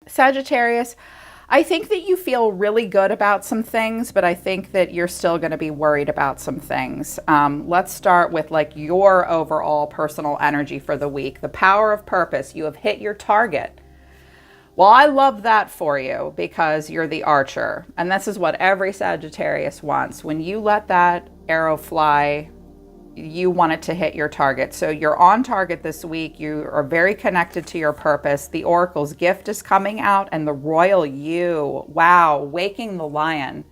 Sagittarius, I think that you feel really good about some things, but I think that you're still going to be worried about some things. Let's start with like your overall personal energy for the week. The power of purpose. You have hit your target. Well, I love that for you because you're the archer. And this is what every Sagittarius wants. When you let that arrow fly, you want it to hit your target. So you're on target this week. You are very connected to your purpose. The Oracle's gift is coming out and the royal you. Wow, waking the lion.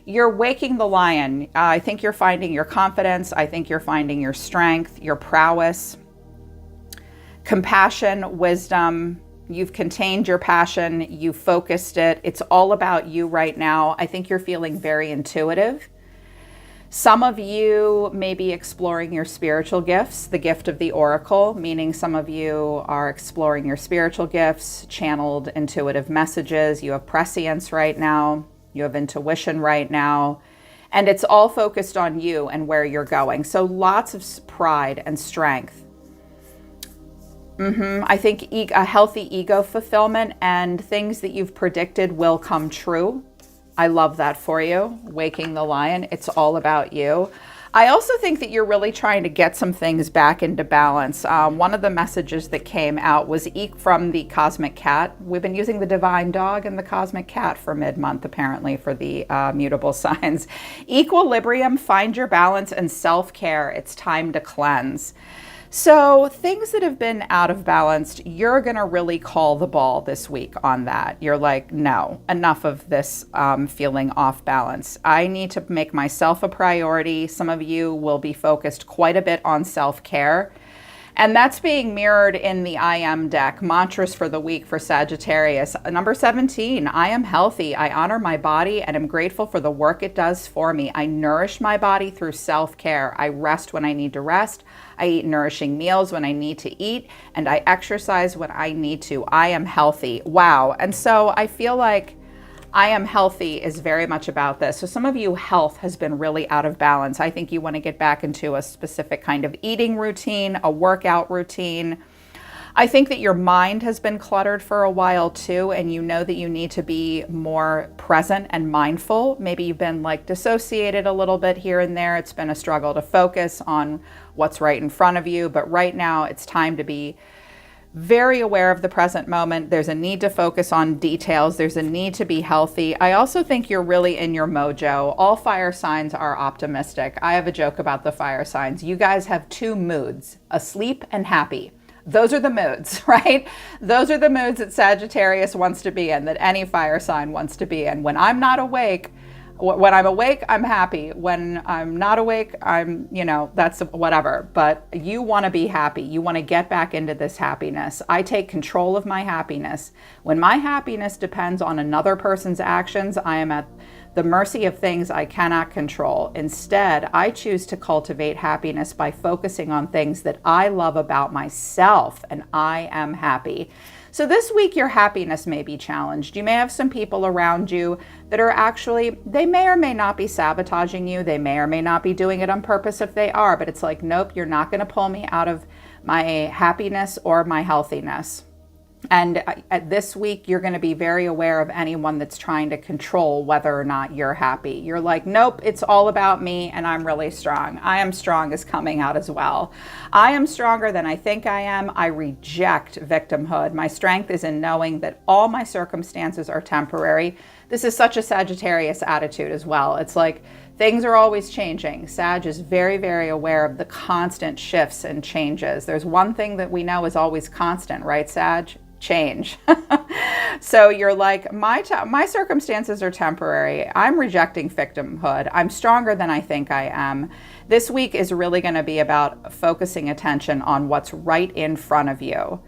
You're waking the lion. I think you're finding your confidence. I think you're finding your strength, your prowess, compassion, wisdom. You've contained your passion. You focused it. It's all about you right now. I think you're feeling very intuitive. Some of you may be exploring your spiritual gifts, the gift of the Oracle, meaning some of you are exploring your spiritual gifts, channeled intuitive messages. You have prescience right now. You have intuition right now. And it's all focused on you and where you're going. So lots of pride and strength. I think a healthy ego fulfillment and things that you've predicted will come true. I love that for you. Waking the lion. It's all about you. I also think that you're really trying to get some things back into balance. One of the messages that came out was from the cosmic cat. We've been using the divine dog and the cosmic cat for mid-month, apparently, for the mutable signs. Equilibrium, find your balance, and self-care. It's time to cleanse. So things that have been out of balance, you're going to really call the ball this week on that. You're like, no, enough of this feeling off balance. I need to make myself a priority. Some of you will be focused quite a bit on self-care. And that's being mirrored in the I Am deck, mantras for the week for Sagittarius. Number 17, I am healthy. I honor my body and am grateful for the work it does for me. I nourish my body through self-care. I rest when I need to rest. I eat nourishing meals when I need to eat, and I exercise when I need to. I am healthy. Wow. And so I feel like I am healthy is very much about this. So some of you, health has been really out of balance. I think you want to get back into a specific kind of eating routine, a workout routine. I think that your mind has been cluttered for a while too, and you know that you need to be more present and mindful. Maybe you've been like dissociated a little bit here and there. It's been a struggle to focus on what's right in front of you, but right now it's time to be very aware of the present moment. There's a need to focus on details. There's a need to be healthy. I also think you're really in your mojo. All fire signs are optimistic. I have a joke about the fire signs. You guys have two moods, asleep and happy. Those are the moods, right? Those are the moods that Sagittarius wants to be in, that any fire sign wants to be in. When I'm not awake, when I'm awake, I'm happy. When I'm not awake, that's whatever. But you want to be happy. You want to get back into this happiness. I take control of my happiness. When my happiness depends on another person's actions, I am at the mercy of things I cannot control. Instead, I choose to cultivate happiness by focusing on things that I love about myself, and I am happy. So this week, your happiness may be challenged. You may have some people around you that are actually, they may or may not be sabotaging you. They may or may not be doing it on purpose if they are, but it's like, nope, you're not going to pull me out of my happiness or my healthiness. And this week, you're going to be very aware of anyone that's trying to control whether or not you're happy. You're like, nope, it's all about me and I'm really strong. I am strong is coming out as well. I am stronger than I think I am. I reject victimhood. My strength is in knowing that all my circumstances are temporary. This is such a Sagittarius attitude as well. It's like things are always changing. Sag is very, very aware of the constant shifts and changes. There's one thing that we know is always constant, right, Sag? Change. So you're like, my circumstances are temporary. I'm rejecting victimhood. I'm stronger than I think I am. This week is really going to be about focusing attention on what's right in front of you.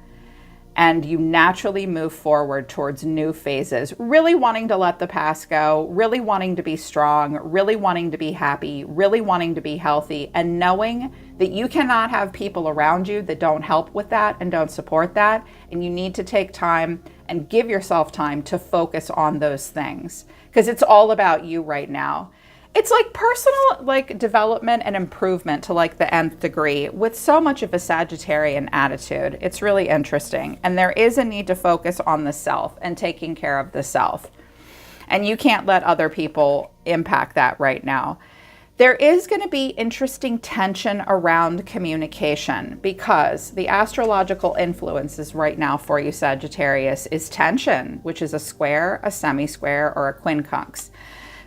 And you naturally move forward towards new phases, really wanting to let the past go, really wanting to be strong, really wanting to be happy, really wanting to be healthy, and knowing that you cannot have people around you that don't help with that and don't support that. And you need to take time and give yourself time to focus on those things because it's all about you right now. It's like personal like development and improvement to like the nth degree with so much of a Sagittarian attitude. It's really interesting. And there is a need to focus on the self and taking care of the self. And you can't let other people impact that right now. There is going to be interesting tension around communication because the astrological influences right now for you, Sagittarius, is tension, which is a square, a semi-square, or a quincunx.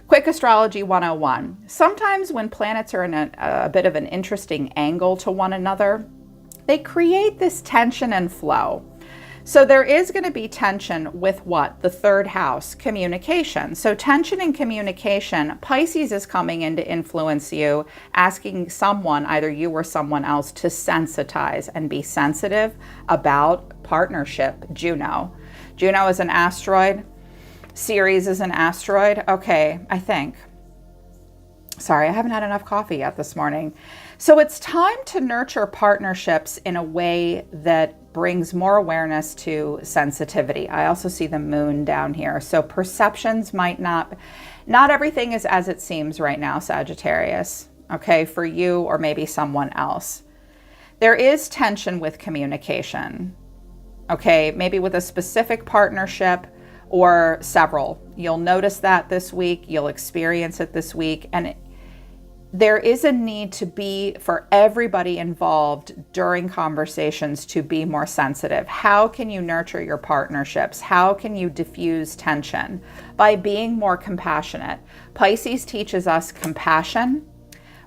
Quick Astrology 101. Sometimes when planets are in a bit of an interesting angle to one another, they create this tension and flow. So there is going to be tension with what? The third house, communication. So tension in communication, Pisces is coming in to influence you, asking someone, either you or someone else, to sensitize and be sensitive about partnership. Juno. Juno is an asteroid. Ceres is an asteroid. Okay, I think. Sorry, I haven't had enough coffee yet this morning. So it's time to nurture partnerships in a way that brings more awareness to sensitivity. I also see the moon down here. So perceptions might not everything is as it seems right now, Sagittarius, okay, for you or maybe someone else. There is tension with communication, okay, maybe with a specific partnership or several. You'll notice that this week, you'll experience it this week, and there is a need to be, for everybody involved during conversations, to be more sensitive. How can you nurture your partnerships? How can you diffuse tension? By being more compassionate. Pisces teaches us compassion,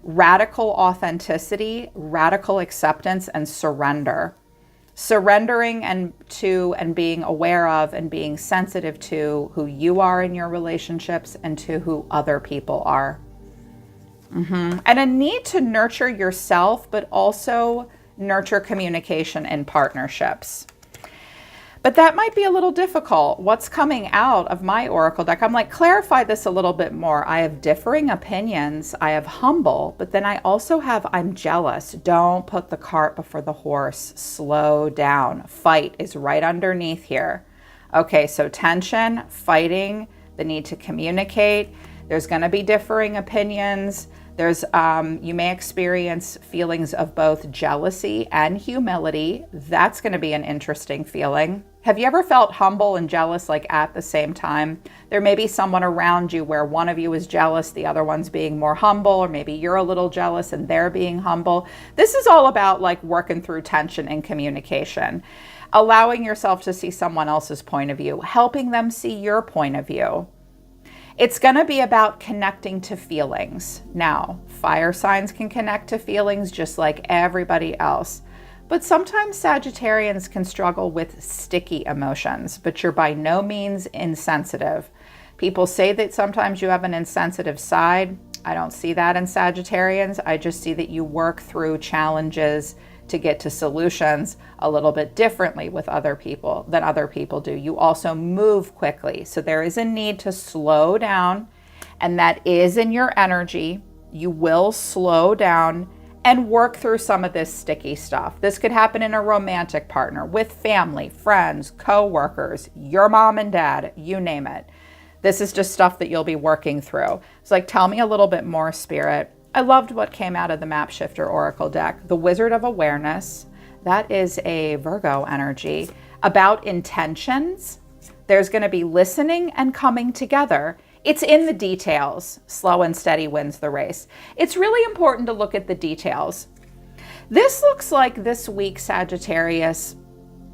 radical authenticity, radical acceptance, and surrender. Surrendering and being aware of and being sensitive to who you are in your relationships and to who other people are. And a need to nurture yourself, but also nurture communication in partnerships. But that might be a little difficult. What's coming out of my oracle deck? I'm like, clarify this a little bit more. I have differing opinions. I have humble, but then I also have I'm jealous. Don't put the cart before the horse. Slow down. Fight is right underneath here. Okay, so tension, fighting, the need to communicate. There's going to be differing opinions. There's, you may experience feelings of both jealousy and humility. That's going to be an interesting feeling. Have you ever felt humble and jealous like at the same time? There may be someone around you where one of you is jealous, the other one's being more humble, or maybe you're a little jealous and they're being humble. This is all about like working through tension and communication, allowing yourself to see someone else's point of view, helping them see your point of view. It's going to be about connecting to feelings. Now, fire signs can connect to feelings just like everybody else. But sometimes Sagittarians can struggle with sticky emotions, but you're by no means insensitive. People say that sometimes you have an insensitive side. I don't see that in Sagittarians. I just see that you work through challenges to get to solutions a little bit differently with other people than other people do. You also move quickly. So there is a need to slow down, and that is in your energy. You will slow down and work through some of this sticky stuff. This could happen in a romantic partner, with family, friends, co-workers, your mom and dad, you name it. This is just stuff that you'll be working through. It's like, tell me a little bit more, Spirit. I loved what came out of the Map Shifter Oracle deck. The Wizard of Awareness, that is a Virgo energy. About intentions, there's going to be listening and coming together. It's in the details. Slow and steady wins the race. It's really important to look at the details. This looks like this week, Sagittarius,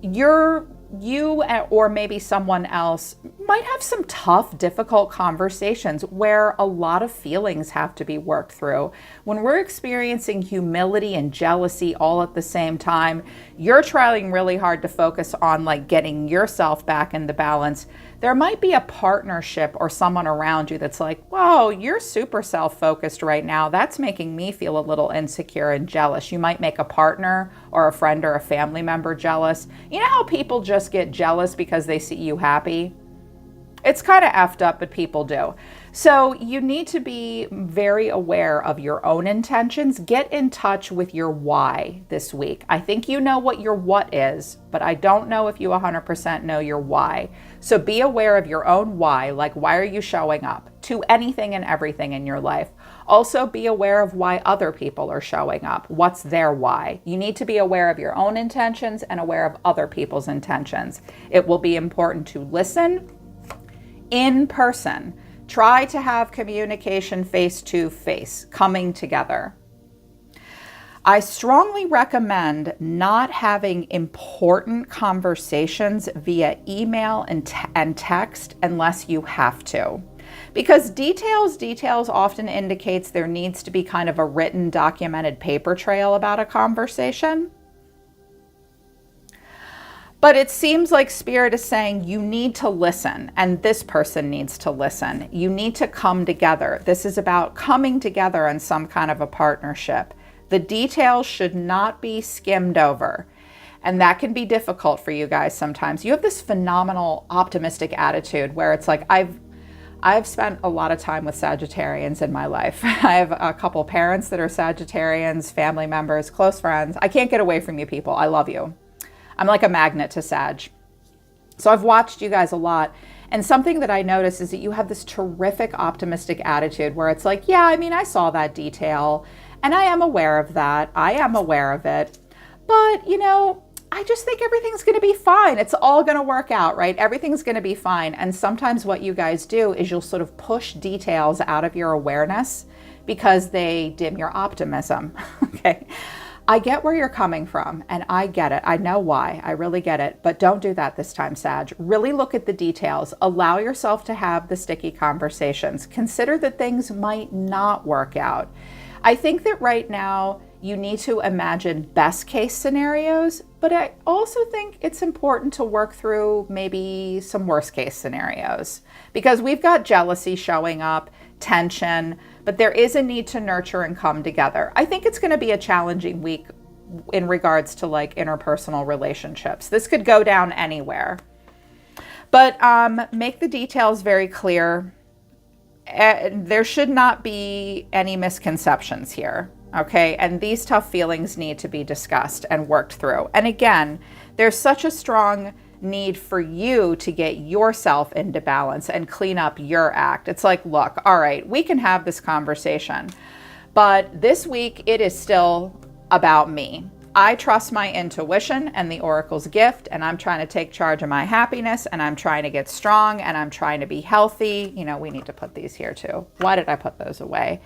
you or maybe someone else might have some tough, difficult conversations where a lot of feelings have to be worked through. When we're experiencing humility and jealousy all at the same time, you're trying really hard to focus on like getting yourself back in the balance. There might be a partnership or someone around you that's like, whoa, you're super self-focused right now. That's making me feel a little insecure and jealous. You might make a partner or a friend or a family member jealous. You know how people just get jealous because they see you happy? It's kind of effed up, but people do. So you need to be very aware of your own intentions. Get in touch with your why this week. I think you know what your what is, but I don't know if you 100% know your why. So be aware of your own why, like why are you showing up to anything and everything in your life? Also be aware of why other people are showing up. What's their why? You need to be aware of your own intentions and aware of other people's intentions. It will be important to listen in person. Try to have communication face to face, coming together. I strongly recommend not having important conversations via email and text unless you have to. Because details often indicates there needs to be kind of a written, documented paper trail about a conversation. But it seems like Spirit is saying you need to listen, and this person needs to listen. You need to come together. This is about coming together on some kind of a partnership. The details should not be skimmed over. And that can be difficult for you guys sometimes. You have this phenomenal optimistic attitude where it's like, I've spent a lot of time with Sagittarians in my life. I have a couple parents that are Sagittarians, family members, close friends. I can't get away from you people. I love you. I'm like a magnet to Sag. So I've watched you guys a lot. And something that I notice is that you have this terrific optimistic attitude where it's like, yeah, I mean, I saw that detail and I am aware of that. I am aware of it. But, you know, I just think everything's going to be fine. It's all going to work out, right? Everything's going to be fine. And sometimes what you guys do is you'll sort of push details out of your awareness because they dim your optimism. Okay. I get where you're coming from and I get it. I know why. I really get it. But don't do that this time, Sag. Really look at the details. Allow yourself to have the sticky conversations. Consider that things might not work out. I think that right now you need to imagine best case scenarios, but I also think it's important to work through maybe some worst case scenarios because we've got jealousy showing up, tension, but there is a need to nurture and come together. I think it's going to be a challenging week in regards to like interpersonal relationships. This could go down anywhere, but make the details very clear. There should not be any misconceptions here. Okay, and these tough feelings need to be discussed and worked through. And again, there's such a strong need for you to get yourself into balance and clean up your act. It's like, look, all right, we can have this conversation, but this week it is still about me. I trust my intuition and the Oracle's gift, and I'm trying to take charge of my happiness, and I'm trying to get strong, and I'm trying to be healthy. You know, we need to put these here too. Why did I put those away?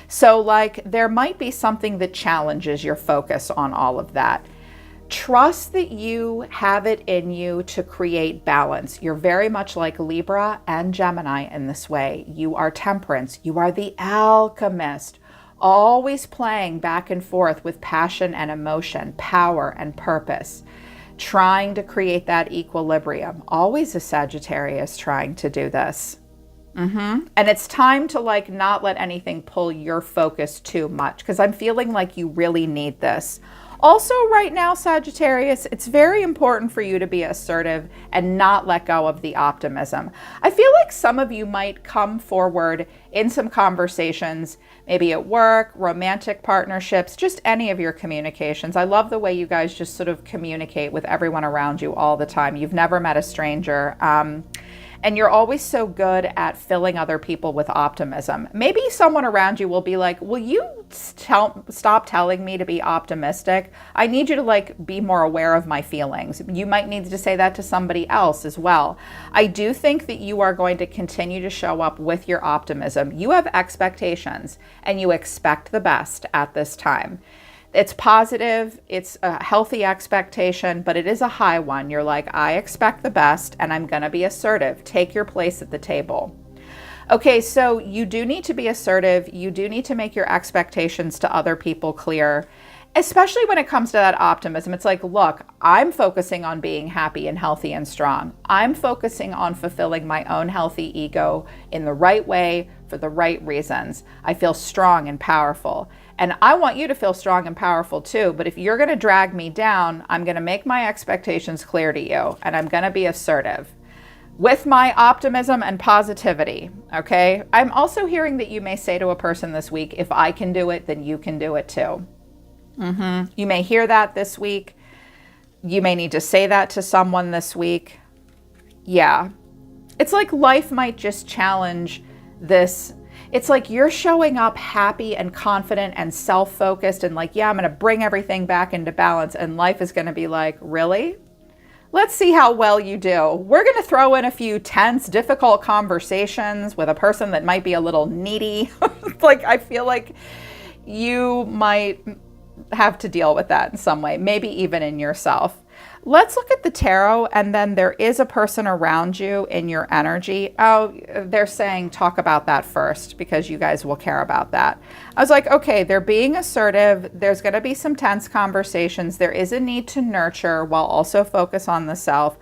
So like there might be something that challenges your focus on all of that. Trust that you have it in you to create balance. You're very much like Libra and Gemini in this way. You are Temperance. You are the alchemist, always playing back and forth with passion and emotion, power and purpose, trying to create that equilibrium. Always a Sagittarius trying to do this. And it's time to like not let anything pull your focus too much because I'm feeling like you really need this. Also right now, Sagittarius, it's very important for you to be assertive and not let go of the optimism. I feel like some of you might come forward in some conversations, maybe at work, romantic partnerships, just any of your communications. I love the way you guys just sort of communicate with everyone around you all the time. You've never met a stranger. And you're always so good at filling other people with optimism. Maybe someone around you will be like, will you stop telling me to be optimistic? I need you to like be more aware of my feelings. You might need to say that to somebody else as well. I do think that you are going to continue to show up with your optimism. You have expectations and you expect the best at this time. It's positive, it's a healthy expectation, but it is a high one. You're like, I expect the best and I'm gonna be assertive. Take your place at the table. Okay, so you do need to be assertive. You do need to make your expectations to other people clear, especially when it comes to that optimism. It's like, look, I'm focusing on being happy and healthy and strong. I'm focusing on fulfilling my own healthy ego in the right way for the right reasons. I feel strong and powerful. And I want you to feel strong and powerful too. But if you're going to drag me down, I'm going to make my expectations clear to you and I'm going to be assertive. with my optimism and positivity, okay? I'm also hearing that you may say to a person this week, if I can do it, then you can do it too. You may hear that this week. You may need to say that to someone this week. Yeah. It's like life might just challenge this. It's like you're showing up happy and confident and self-focused and like, yeah, I'm going to bring everything back into balance. And life is going to be like, really? Let's see how well you do. We're going to throw in a few tense, difficult conversations with a person that might be a little needy. Like, I feel like you might have to deal with that in some way, maybe even in yourself. Let's look at the tarot, and then there is a person around you in your energy. Oh, they're saying talk about that first because you guys will care about that. I was like, okay, they're being assertive. There's going to be some tense conversations. There is a need to nurture while also focus on the self.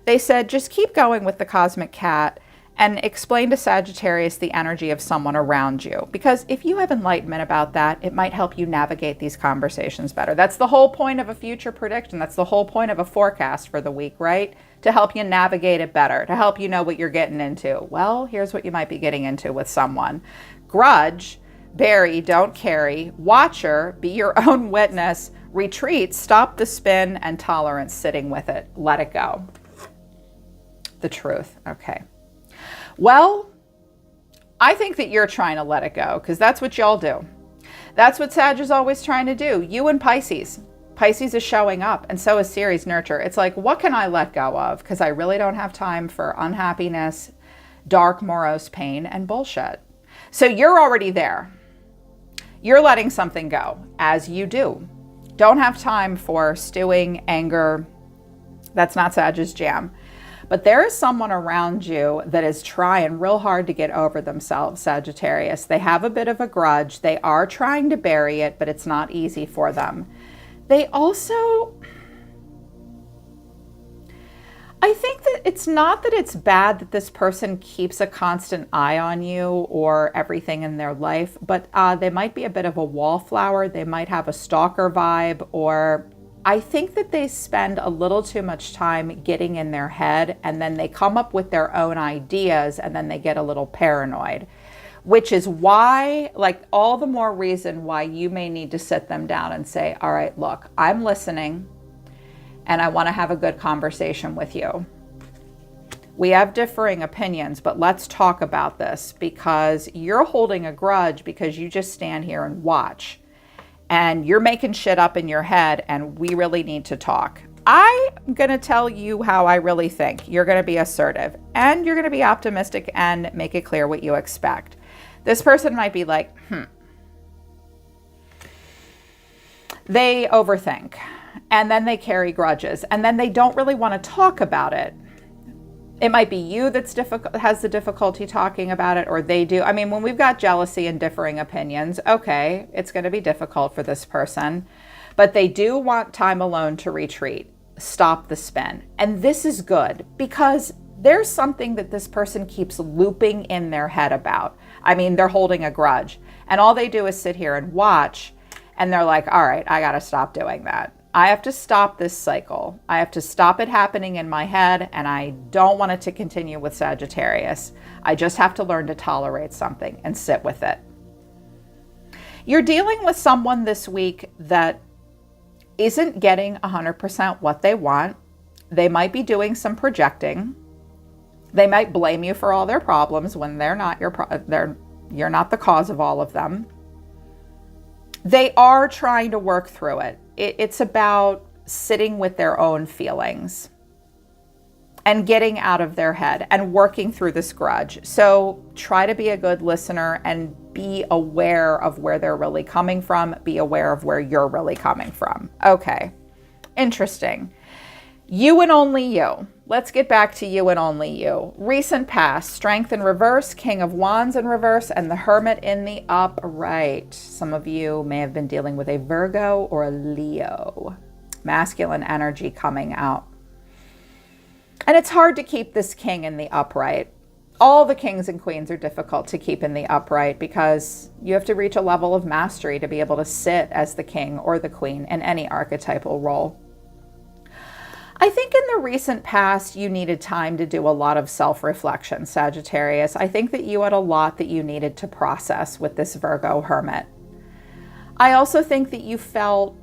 They said, just keep going with the cosmic cat and explain to Sagittarius the energy of someone around you. Because if you have enlightenment about that, it might help you navigate these conversations better. That's the whole point of a future prediction. That's the whole point of a forecast for the week, right? To help you navigate it better, to help you know what you're getting into. Well, here's what you might be getting into with someone. Grudge, bury, don't carry. Watcher, be your own witness. Retreat, stop the spin, and tolerance, sitting with it. Let it go. The truth. Okay. Well, I think that you're trying to let it go because that's what y'all do. That's what Sag is always trying to do. You and Pisces. Pisces is showing up, and so is Ceres nurture. It's like, what can I let go of? Because I really don't have time for unhappiness, dark, morose pain, and bullshit. So you're already there. You're letting something go, as you do. Don't have time for stewing, anger. That's not Sag's jam. But there is someone around you that is trying real hard to get over themselves, Sagittarius. They have a bit of a grudge. They are trying to bury it, but it's not easy for them. They also, I think that it's not that it's bad that this person keeps a constant eye on you or everything in their life, but they might be a bit of a wallflower. They might have a stalker vibe, or I think that they spend a little too much time getting in their head, and then they come up with their own ideas, and then they get a little paranoid, which is why, like, all the more reason why you may need to sit them down and say, all right, look, I'm listening, and I want to have a good conversation with you. We have differing opinions, but let's talk about this, because you're holding a grudge because you just stand here and watch. And you're making shit up in your head, and we really need to talk. I'm going to tell you how I really think. You're going to be assertive, and you're going to be optimistic and make it clear what you expect. This person might be like, They overthink, and then they carry grudges, and then they don't really want to talk about it. It might be you that's has the difficulty talking about it, or they do. I mean, when we've got jealousy and differing opinions, okay, it's going to be difficult for this person, but they do want time alone to retreat, stop the spin. And this is good because there's something that this person keeps looping in their head about. I mean, they're holding a grudge, and all they do is sit here and watch, and they're like, all right, I got to stop doing that. I have to stop this cycle. I have to stop it happening in my head, and I don't want it to continue with Sagittarius. I just have to learn to tolerate something and sit with it. You're dealing with someone this week that isn't getting 100% what they want. They might be doing some projecting. They might blame you for all their problems when they're not you're not the cause of all of them. They are trying to work through it. It's about sitting with their own feelings and getting out of their head and working through this grudge. So try to be a good listener and be aware of where they're really coming from. Be aware of where you're really coming from. Okay, interesting. You and only you. Let's get back to you and only you. Recent past, Strength in reverse, King of Wands in reverse, and the Hermit in the upright. Some of you may have been dealing with a Virgo or a Leo. Masculine energy coming out. And it's hard to keep this King in the upright. All the kings and queens are difficult to keep in the upright because you have to reach a level of mastery to be able to sit as the king or the queen in any archetypal role. I think in the recent past, you needed time to do a lot of self-reflection, Sagittarius. I think that you had a lot that you needed to process with this Virgo hermit. I also think that you felt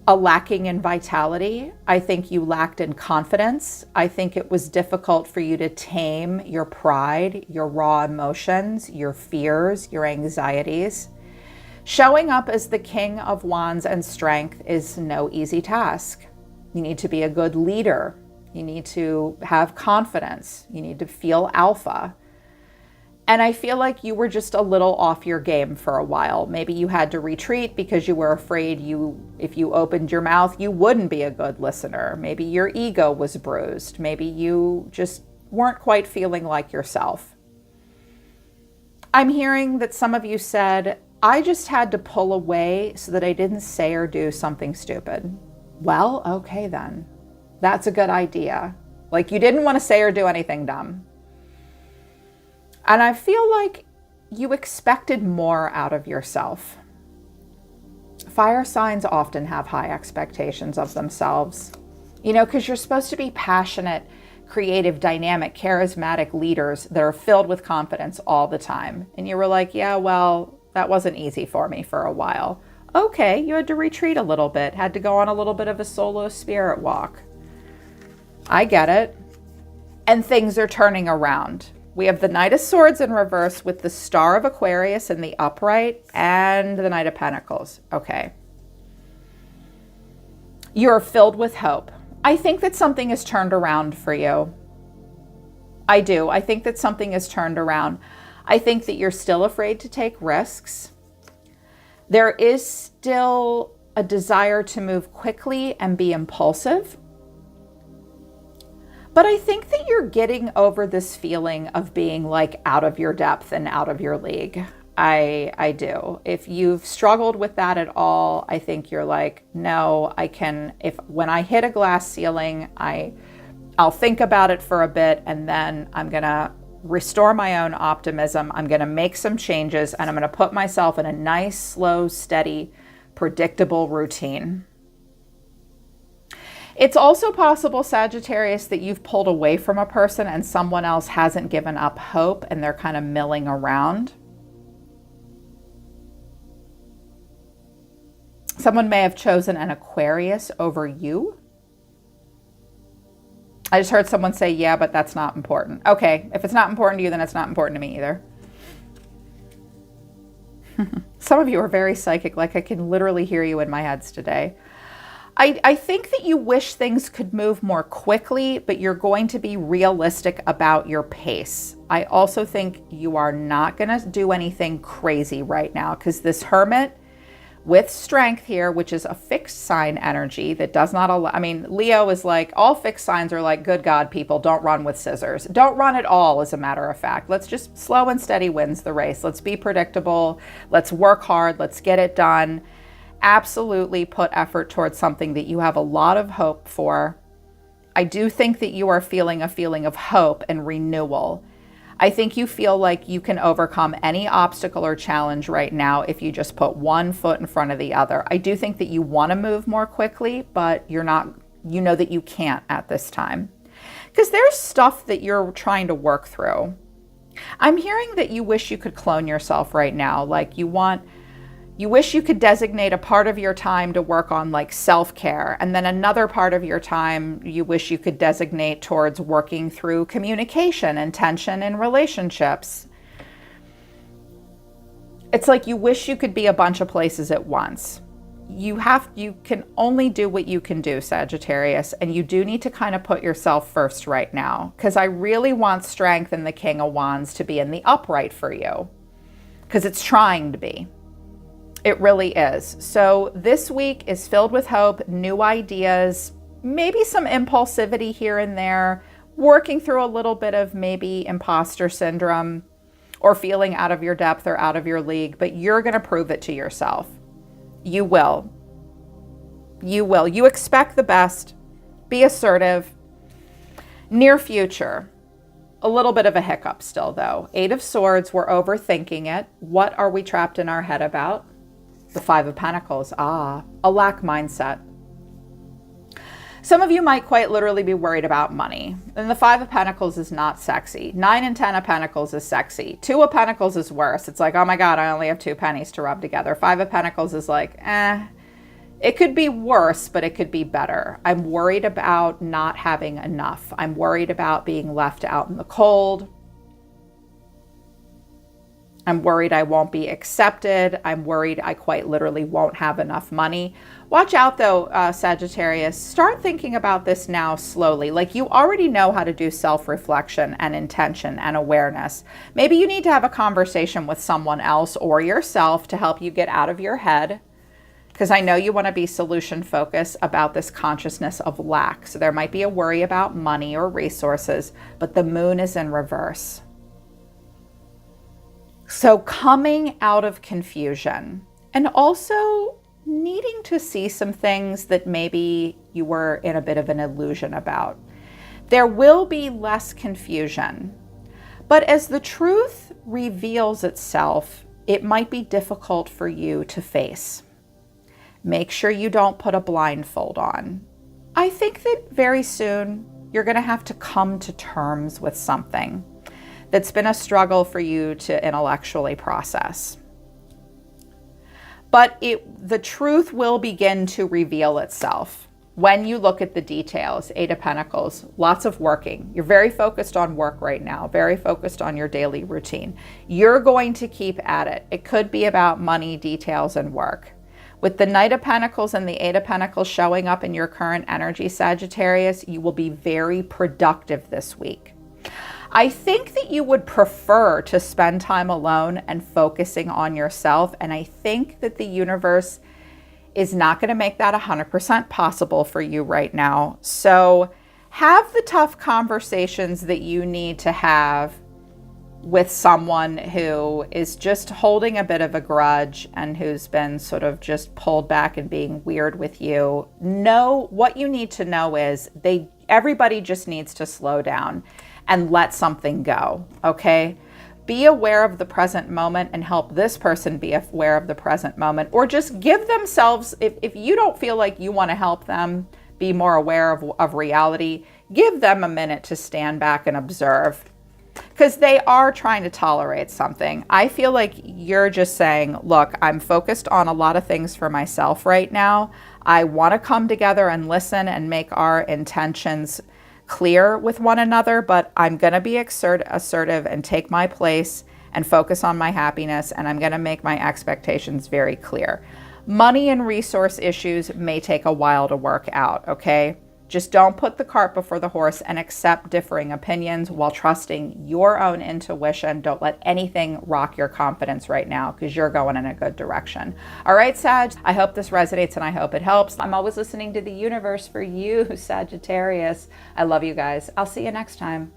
a lacking in vitality. I think you lacked in confidence. I think it was difficult for you to tame your pride, your raw emotions, your fears, your anxieties. Showing up as the King of Wands and Strength is no easy task. You need to be a good leader. You need to have confidence. You need to feel alpha. And I feel like you were just a little off your game for a while. Maybe you had to retreat because you were afraid if you opened your mouth, you wouldn't be a good listener. Maybe your ego was bruised. Maybe you just weren't quite feeling like yourself. I'm hearing that some of you said, I just had to pull away so that I didn't say or do something stupid. Well, okay then. That's a good idea. Like you didn't want to say or do anything dumb. And I feel like you expected more out of yourself. Fire signs often have high expectations of themselves, because you're supposed to be passionate, creative, dynamic, charismatic leaders that are filled with confidence all the time. And you were like, yeah, well, that wasn't easy for me for a while. Okay, you had to retreat a little bit, had to go on a little bit of a solo spirit walk. I get it. And things are turning around. We have the Knight of Swords in reverse with the Star of Aquarius in the upright and the Knight of Pentacles. Okay. You're filled with hope. I think that something has turned around for you. I do. I think that something has turned around. I think that you're still afraid to take risks. There is still a desire to move quickly and be impulsive. But I think that you're getting over this feeling of being like out of your depth and out of your league. I do. If you've struggled with that at all, I think you're like, no, when I hit a glass ceiling, I'll think about it for a bit and then I'm going to restore my own optimism. I'm going to make some changes and I'm going to put myself in a nice, slow, steady, predictable routine. It's also possible, Sagittarius, that you've pulled away from a person and someone else hasn't given up hope and they're kind of milling around. Someone may have chosen an Aquarius over you. I just heard someone say, yeah, but that's not important. Okay, if it's not important to you, then it's not important to me either. Some of you are very psychic, like I can literally hear you in my heads today. I think that you wish things could move more quickly, but you're going to be realistic about your pace. I also think you are not going to do anything crazy right now because this Hermit with Strength here, which is a fixed sign energy that does not allow, Leo is like, all fixed signs are like, good God, people, don't run with scissors. Don't run at all, as a matter of fact. Let's just slow and steady wins the race. Let's be predictable. Let's work hard. Let's get it done. Absolutely put effort towards something that you have a lot of hope for. I do think that you are feeling a feeling of hope and renewal. I think you feel like you can overcome any obstacle or challenge right now if you just put one foot in front of the other. I do think that you want to move more quickly, but you know that you can't at this time. Because there's stuff that you're trying to work through. I'm hearing that you wish you could clone yourself right now. Like you wish you could designate a part of your time to work on like self-care, and then another part of your time you wish you could designate towards working through communication and tension in relationships. It's like you wish you could be a bunch of places at once. You can only do what you can do, Sagittarius, and you do need to kind of put yourself first right now, because I really want Strength and the King of Wands to be in the upright for you, because it's trying to be. It really is. So this week is filled with hope, new ideas, maybe some impulsivity here and there, working through a little bit of maybe imposter syndrome or feeling out of your depth or out of your league, but you're going to prove it to yourself. You will. You will. You expect the best. Be assertive. Near future. A little bit of a hiccup still, though. 8 of Swords, we're overthinking it. What are we trapped in our head about? The 5 of Pentacles, a lack mindset. Some of you might quite literally be worried about money. And the Five of Pentacles is not sexy. 9 and 10 of Pentacles is sexy. 2 of Pentacles is worse. It's like, oh my God, I only have 2 pennies to rub together. 5 of Pentacles is like, it could be worse, but it could be better. I'm worried about not having enough. I'm worried about being left out in the cold. I'm worried I won't be accepted. I'm worried I quite literally won't have enough money. Watch out though, Sagittarius. Start thinking about this now slowly. Like you already know how to do self-reflection and intention and awareness. Maybe you need to have a conversation with someone else or yourself to help you get out of your head. Because I know you want to be solution focused about this consciousness of lack. So there might be a worry about money or resources, but the moon is in reverse. So coming out of confusion and also needing to see some things that maybe you were in a bit of an illusion about. There will be less confusion, but as the truth reveals itself, it might be difficult for you to face. Make sure you don't put a blindfold on. I think that very soon you're going to have to come to terms with something that's been a struggle for you to intellectually process. But the truth will begin to reveal itself when you look at the details. 8 of Pentacles, lots of working. You're very focused on work right now, very focused on your daily routine. You're going to keep at it. It could be about money, details, and work. With the Knight of Pentacles and the 8 of Pentacles showing up in your current energy, Sagittarius, you will be very productive this week. I think that you would prefer to spend time alone and focusing on yourself. And I think that the universe is not going to make that 100% possible for you right now. So have the tough conversations that you need to have with someone who is just holding a bit of a grudge and who's been sort of just pulled back and being weird with you. Know what you need to know is everybody just needs to slow down and let something go, okay? Be aware of the present moment and help this person be aware of the present moment, or just give themselves, if you don't feel like you want to help them be more aware of reality, give them a minute to stand back and observe, because they are trying to tolerate something. I feel like you're just saying, look, I'm focused on a lot of things for myself right now. I want to come together and listen and make our intentions clear with one another, but I'm going to be assertive and take my place and focus on my happiness, and I'm going to make my expectations very clear. Money and resource issues may take a while to work out, okay? Just don't put the cart before the horse and accept differing opinions while trusting your own intuition. Don't let anything rock your confidence right now, because you're going in a good direction. All right, Sag, I hope this resonates and I hope it helps. I'm always listening to the universe for you, Sagittarius. I love you guys. I'll see you next time.